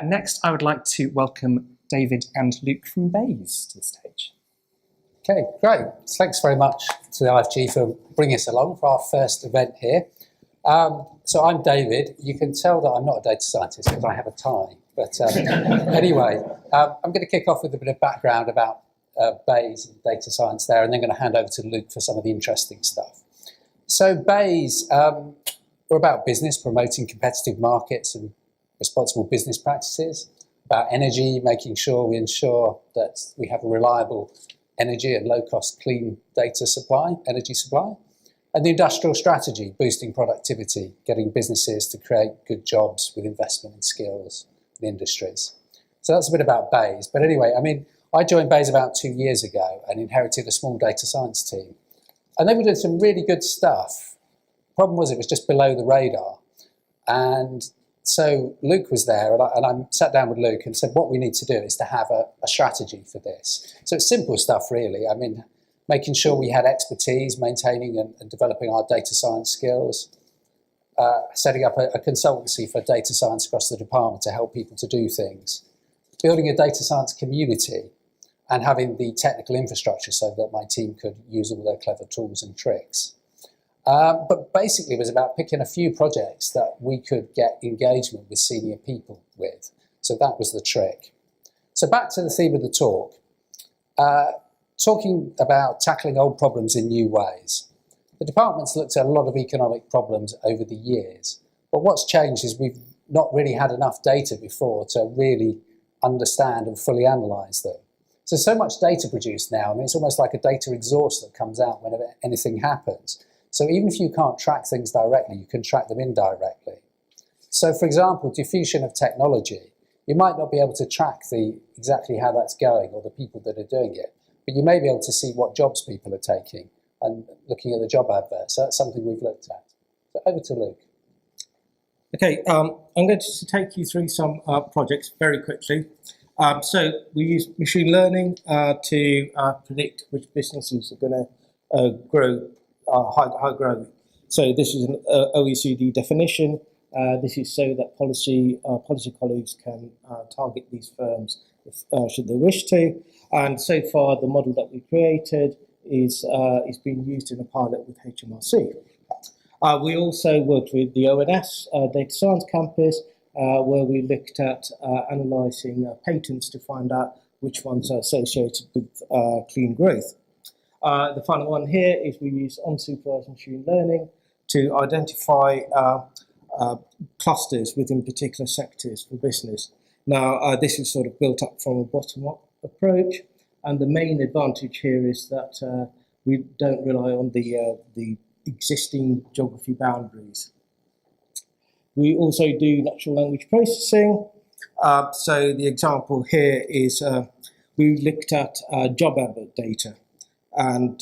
Next, I would like to welcome David and Luke from BEIS to the stage. Okay, great. Thanks very much to the IFG for bringing us along for our first event here. So I'm David. You can tell that I'm not a data scientist because I have a tie. But anyway, I'm going to kick off with a bit of background about BEIS and data science there, and then going to hand over to Luke for some of the interesting stuff. So BEIS, we're about business, promoting competitive markets and responsible business practices, about energy, making sure we ensure that we have a reliable energy and low-cost clean data supply, energy supply, and the industrial strategy, boosting productivity, getting businesses to create good jobs with investment in skills in industries. So that's a bit about BEIS. But anyway, I joined BEIS about 2 years ago and inherited a small data science team. And they were doing some really good stuff. Problem was it was just below the radar. And so Luke was there, and I sat down with Luke and said, what we need to do is to have a strategy for this. So it's simple stuff, really. Making sure we had expertise, maintaining and developing our data science skills, setting up a consultancy for data science across the department to help people to do things, building a data science community, and having the technical infrastructure so that my team could use all their clever tools and tricks. But basically it was about picking a few projects that we could get engagement with senior people with. So that was the trick. So back to the theme of the talk, talking about tackling old problems in new ways. The department's looked at a lot of economic problems over the years, but what's changed is we've not really had enough data before to really understand and fully analyse them. So much data produced now, it's almost like a data exhaust that comes out whenever anything happens. So even if you can't track things directly, you can track them indirectly. So for example, diffusion of technology, you might not be able to track exactly how that's going or the people that are doing it, but you may be able to see what jobs people are taking and looking at the job adverts. So that's something we've looked at. So over to Luke. Okay, I'm going to take you through some projects very quickly. So we use machine learning to predict which businesses are going to grow high growth. So this is an OECD definition. This is so that policy colleagues can target these firms should they wish to. And so far, the model that we created is being used in a pilot with HMRC. We also worked with the ONS Data Science Campus, where we looked at analysing patents to find out which ones are associated with clean growth. The final one here is we use unsupervised machine learning to identify clusters within particular sectors for business. Now, this is sort of built up from a bottom-up approach, and the main advantage here is that we don't rely on the existing geography boundaries. We also do natural language processing. So the example here is we looked at job advert data. And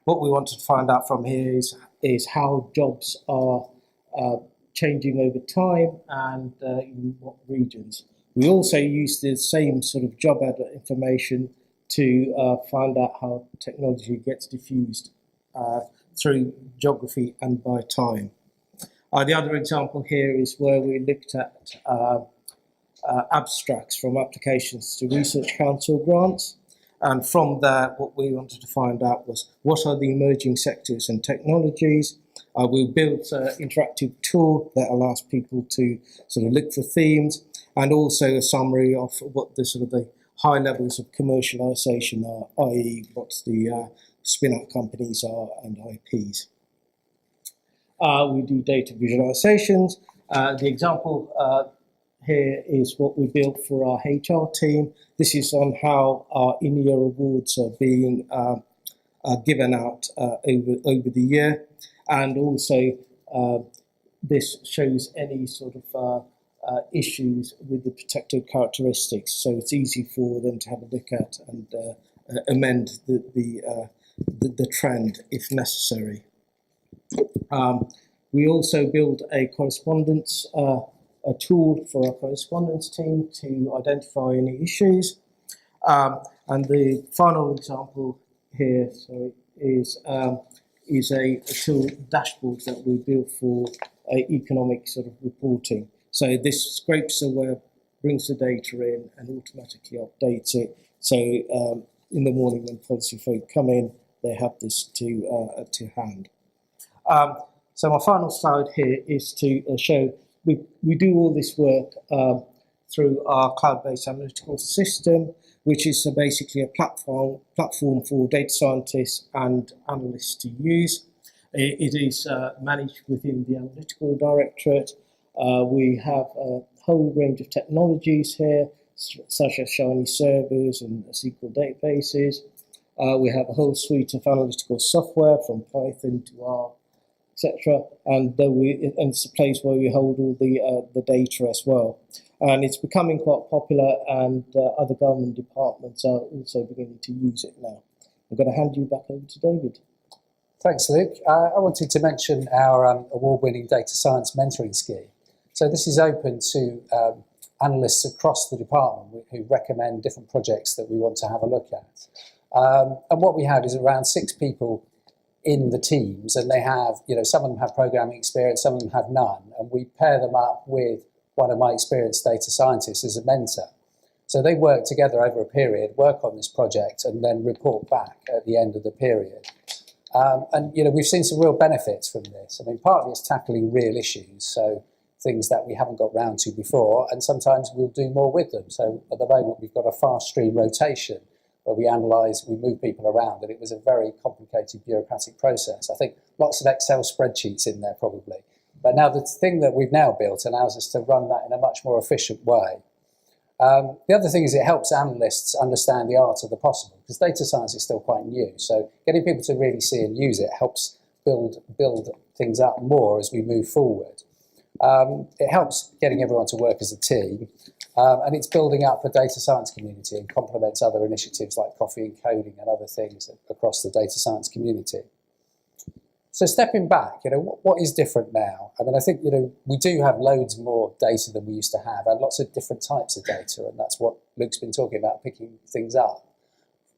what we wanted to find out from here is how jobs are changing over time and in what regions. We also use the same sort of job advert information to find out how technology gets diffused through geography and by time. The other example here is where we looked at abstracts from applications to Research Council grants. And from there, what we wanted to find out was what are the emerging sectors and technologies. We built an interactive tool that allows people to sort of look for themes, and also a summary of what the high levels of commercialization are, i.e. what the spin-out companies are and IPs. We do data visualizations. The example here is what we built for our HR team. This is on how our in-year awards are being given out over the year. And also this shows any sort of issues with the protected characteristics. So it's easy for them to have a look at and amend the trend if necessary. We also build a correspondence a tool for our correspondence team to identify any issues. And the final example here is a tool dashboard that we built for economic sort of reporting. So this scrapes the web brings the data in and automatically updates it. So in the morning when policy folk come in, they have this to hand. So my final slide here is to show we do all this work through our cloud-based analytical system, which is basically a platform for data scientists and analysts to use. It is managed within the analytical directorate. We have a whole range of technologies here, such as Shiny servers and SQL databases. We have a whole suite of analytical software from Python to R, etc. And it's a place where we hold all the data as well. And it's becoming quite popular, and other government departments are also beginning to use it now. I'm going to hand you back over to David. Thanks, Luke. I wanted to mention our award-winning data science mentoring scheme. So this is open to analysts across the department who recommend different projects that we want to have a look at. And what we have is around 6 people in the teams, and they have, some of them have programming experience, some of them have none, and we pair them up with one of my experienced data scientists as a mentor. So they work together over a period, work on this project, and then report back at the end of the period. And we've seen some real benefits from this. I mean, partly it's tackling real issues, so things that we haven't got round to before, and sometimes we'll do more with them. So at the moment we've got a fast stream rotation where we analyse, we move people around, and it was a very complicated bureaucratic process. I think lots of Excel spreadsheets in there probably. But now the thing that we've now built allows us to run that in a much more efficient way. The other thing is it helps analysts understand the art of the possible, because data science is still quite new. So getting people to really see and use it helps build things up more as we move forward. It helps getting everyone to work as a team, and it's building up a data science community and complements other initiatives like coffee and coding and other things across the data science community. So stepping back, what is different now? I mean, I think, we do have loads more data than we used to have, and lots of different types of data, and that's what Luke's been talking about, picking things up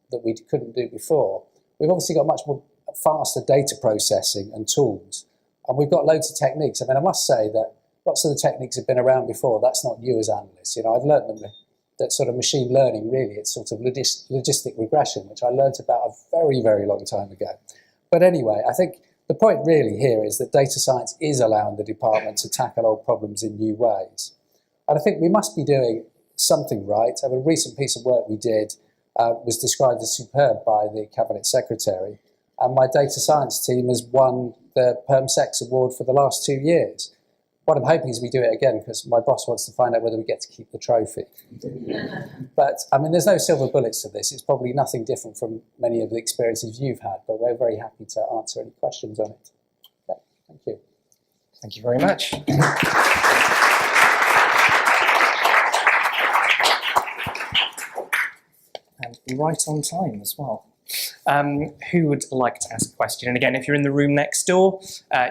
that we couldn't do before. We've obviously got much more faster data processing and tools, and we've got loads of techniques. I mean, I must say that lots of the techniques have been around before. That's not new as analysts. I've learned them, that sort of machine learning, really, it's sort of logistic regression, which I learned about a very, very long time ago. But anyway, I think the point really here is that data science is allowing the department to tackle old problems in new ways. And I think we must be doing something right. I mean, a recent piece of work we did was described as superb by the Cabinet Secretary, and my data science team has won the PermSex Award for the last 2 years. What I'm hoping is we do it again, because my boss wants to find out whether we get to keep the trophy. But, I mean, there's no silver bullets to this. It's probably nothing different from many of the experiences you've had, but we're very happy to answer any questions on it. Okay, thank you. Thank you very much. And right on time as well. Who would like to ask a question? And again, if you're in the room next door,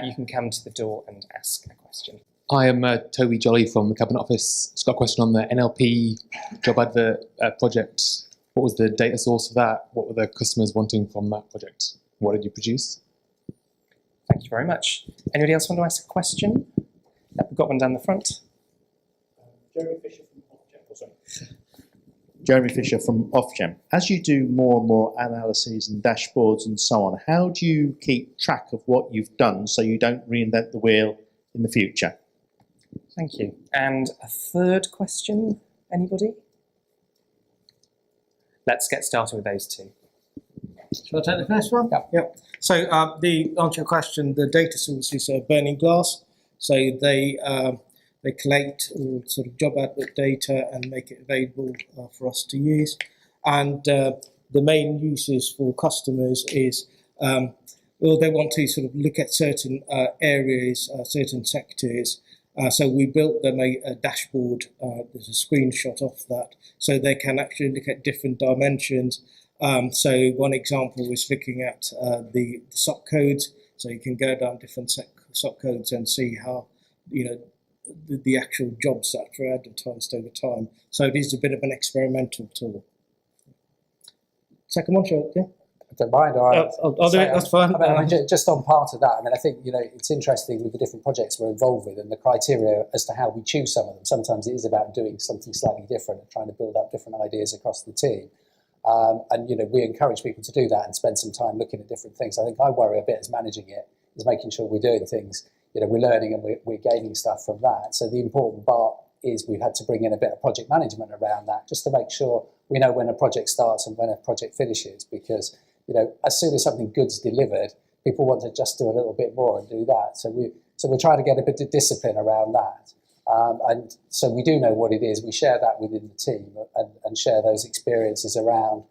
you can come to the door and ask a question. I am Toby Jolly from the Cabinet Office. Just got a question on the NLP job advert project. What was the data source for that? What were the customers wanting from that project? What did you produce? Thank you very much. Anybody else want to ask a question? Yep, we've got one down the front. Jeremy Fisher from Ofgem. As you do more and more analyses and dashboards and so on, how do you keep track of what you've done so you don't reinvent the wheel in the future? Thank you. And a third question, anybody? Let's get started with those two. Shall I take the first one? Yep. So the answer to your question, the data source is Burning Glass. So they collect all sort of job advert data and make it available for us to use. And the main uses for customers is, they want to sort of look at certain areas, certain sectors. So we built them a dashboard. There's a screenshot of that, so they can actually look at different dimensions. So one example was looking at the SOC codes. So you can go down different SOC codes and see how, the actual jobs that were advertised over time. So it is a bit of an experimental tool. Second one, sure, yeah. Don't mind. I'll do it, that's fine. I mean, just on part of that, I mean, I think, it's interesting with the different projects we're involved with and the criteria as to how we choose some of them. Sometimes it is about doing something slightly different and trying to build up different ideas across the team. And we encourage people to do that and spend some time looking at different things. I think I worry a bit as managing it is making sure we're doing things, we're learning and we're gaining stuff from that. So the important part is we've had to bring in a bit of project management around that just to make sure we know when a project starts and when a project finishes, because as soon as something good's delivered, people want to just do a little bit more and do that. So we're trying to get a bit of discipline around that. And so we do know what it is. We share that within the team and share those experiences around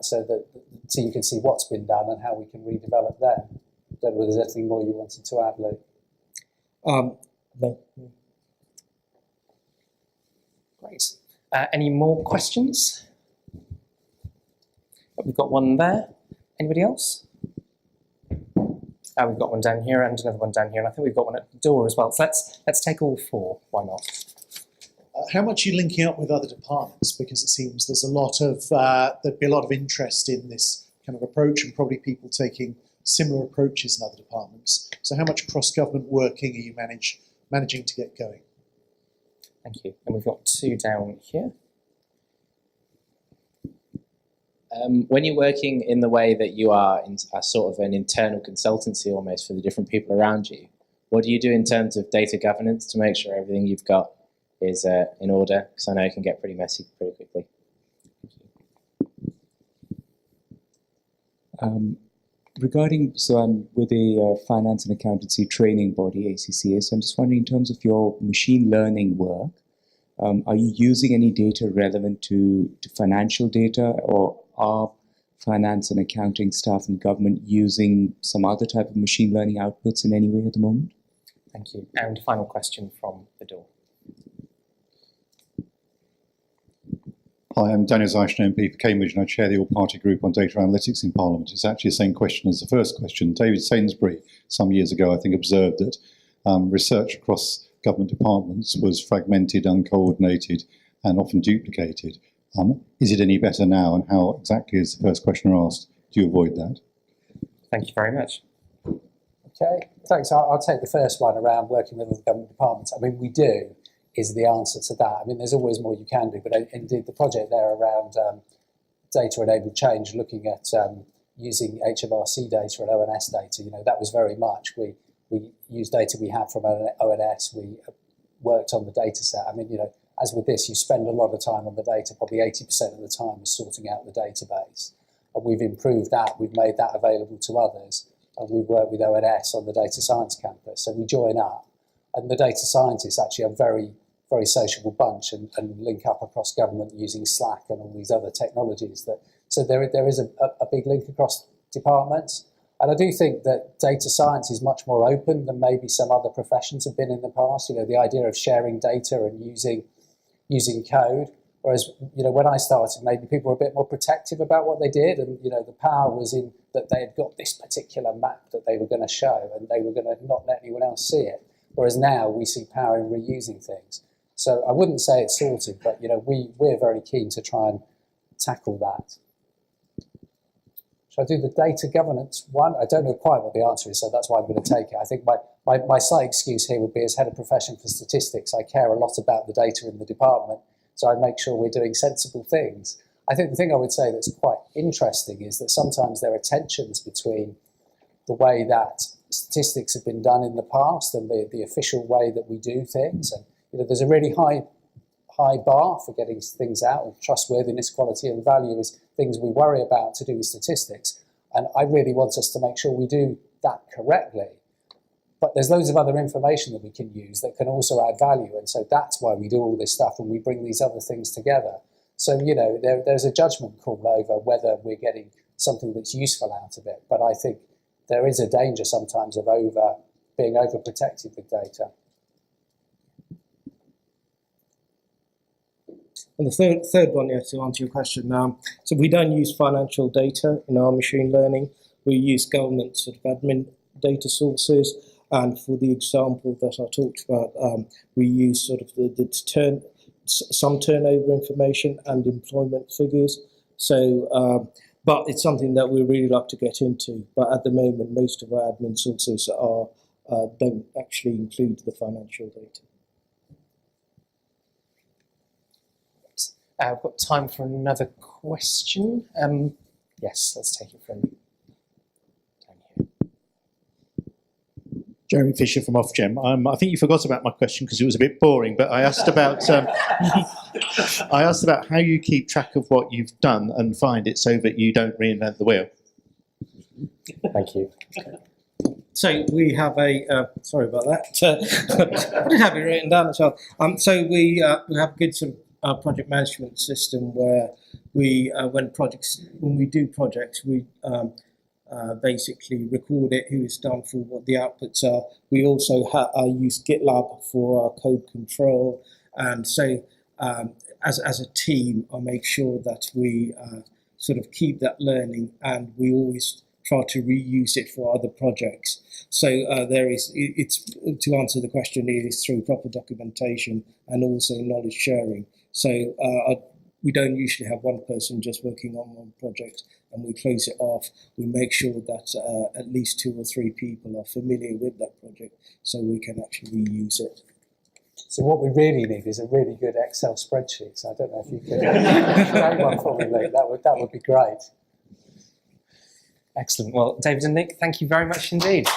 so that the team can see what's been done and how we can redevelop them. I don't know if there's anything more you wanted to add, Luke. No. Great. Any more questions? We've got one there. Anybody else? We've got one down here and another one down here, and I think we've got one at the door as well. So let's take all four. Why not? How much are you linking up with other departments? Because it seems there's a lot of there'd be a lot of interest in this kind of approach, and probably people taking similar approaches in other departments. So how much cross-government working are you managing to get going? Thank you. And we've got two down here. When you're working in the way that you are in a sort of an internal consultancy almost for the different people around you, what do you do in terms of data governance to make sure everything you've got is in order? Because I know it can get pretty messy pretty quickly. So I'm with a finance and accountancy training body, ACCA, so I'm just wondering in terms of your machine learning work, are you using any data relevant to financial data, or are finance and accounting staff and government using some other type of machine learning outputs in any way at the moment? Thank you. And final question from the door. Hi, I'm Daniel Zeishner, MP for Cambridge, and I chair the all-party group on data analytics in Parliament. It's actually the same question as the first question. David Sainsbury, some years ago, I think, observed that research across government departments was fragmented, uncoordinated, and often duplicated. Is it any better now, and how exactly, as the first questioner asked, do you avoid that? Thank you very much. Okay, thanks. I'll take the first one around working with other government departments. I mean, we do, is the answer to that. I mean, there's always more you can do, but indeed the project there around data-enabled change, looking at using HMRC data and ONS data, that was very much, we used data we had from ONS, we worked on the data set. I mean, as with this, you spend a lot of time on the data, probably 80% of the time is sorting out the database. And we've improved that, we've made that available to others, and we've worked with ONS on the data science campus. So we join up, and the data scientists actually are very, very sociable bunch and link up across government using Slack and all these other technologies. So there is a big link across departments. And I do think that data science is much more open than maybe some other professions have been in the past. The idea of sharing data and using code. Whereas, when I started, maybe people were a bit more protective about what they did, and the power was in that they had got this particular map that they were going to show, and they were going to not let anyone else see it. Whereas now we see power in reusing things. So I wouldn't say it's sorted, but we're very keen to try and tackle that. Shall I do the data governance one? I don't know quite what the answer is, so that's why I'm going to take it. I think my slight excuse here would be, as head of profession for statistics, I care a lot about the data in the department, so I make sure we're doing sensible things. I think the thing I would say that's quite interesting is that sometimes there are tensions between the way that statistics have been done in the past and the official way that we do things. And there's a really high bar for getting things out, and trustworthiness, quality and value is things we worry about to do with statistics. And I really want us to make sure we do that correctly. But there's loads of other information that we can use that can also add value. And so that's why we do all this stuff and we bring these other things together. So, there's a judgment call over whether we're getting something that's useful out of it. But I think there is a danger sometimes of being overprotected with data. And the third one, to answer your question, so we don't use financial data in our machine learning. We use government sort of admin data sources. And for the example that I talked about, we use sort of some turnover information and employment figures. So but it's something that we really like to get into. But at the moment, most of our admin sources don't actually include the financial data. I've got time for another question. Yes, let's take it from down here. Jeremy Fisher from Ofgem. I think you forgot about my question because it was a bit boring, but I asked about how you keep track of what you've done and find it so that you don't reinvent the wheel. Thank you. So we have sorry about that. I did have it written down as well. So we have a good sort of project management system where when we do projects, we basically record it, who is done for, what the outputs are. We also use GitLab for our code control, and so as a team, I make sure that we sort of keep that learning, and we always try to reuse it for other projects. So it's to answer the question, it is through proper documentation and also knowledge sharing. So we don't usually have one person just working on one project and we close it off. We make sure that at least 2 or 3 people are familiar with that project so we can actually reuse it. So what we really need is a really good Excel spreadsheet. So I don't know if you could create one for me, Luke. That would be great. Excellent. Well, David and Nick, thank you very much indeed.